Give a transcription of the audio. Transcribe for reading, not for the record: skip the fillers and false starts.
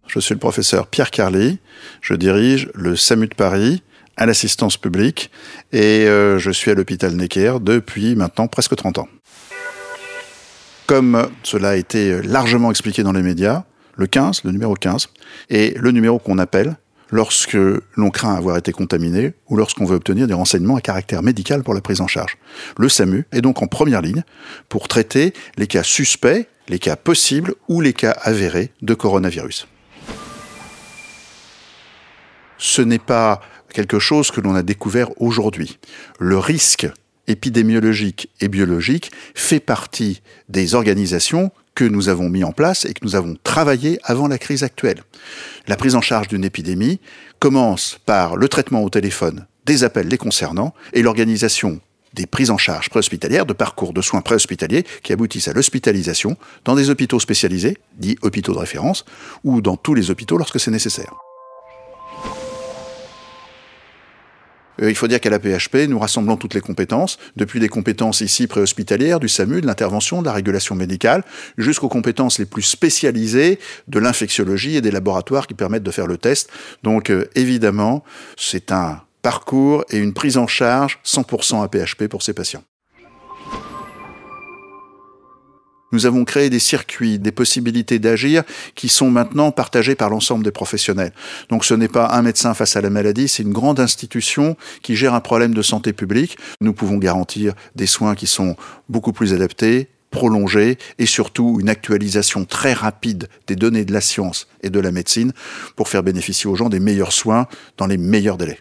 Je suis le professeur Pierre Carly, je dirige le SAMU de Paris à l'assistance publique et je suis à l'hôpital Necker depuis maintenant presque 30 ans. Comme cela a été largement expliqué dans les médias, le 15, le numéro 15, est le numéro qu'on appelle lorsque l'on craint avoir été contaminé ou lorsqu'on veut obtenir des renseignements à caractère médical pour la prise en charge. Le SAMU est donc en première ligne pour traiter les cas suspects, les cas possibles ou les cas avérés de coronavirus. Ce n'est pas quelque chose que l'on a découvert aujourd'hui. Le risque épidémiologique et biologique fait partie des organisations que nous avons mis en place et que nous avons travaillé avant la crise actuelle. La prise en charge d'une épidémie commence par le traitement au téléphone des appels les concernant et l'organisation des prises en charge préhospitalières, de parcours de soins préhospitaliers qui aboutissent à l'hospitalisation dans des hôpitaux spécialisés, dits hôpitaux de référence, ou dans tous les hôpitaux lorsque c'est nécessaire. Il faut dire qu'à la PHP, nous rassemblons toutes les compétences, depuis des compétences ici préhospitalières, du SAMU, de l'intervention, de la régulation médicale, jusqu'aux compétences les plus spécialisées de l'infectiologie et des laboratoires qui permettent de faire le test. Donc évidemment, c'est un parcours et une prise en charge 100% à PHP pour ces patients. Nous avons créé des circuits, des possibilités d'agir qui sont maintenant partagées par l'ensemble des professionnels. Donc ce n'est pas un médecin face à la maladie, c'est une grande institution qui gère un problème de santé publique. Nous pouvons garantir des soins qui sont beaucoup plus adaptés, prolongés et surtout une actualisation très rapide des données de la science et de la médecine pour faire bénéficier aux gens des meilleurs soins dans les meilleurs délais.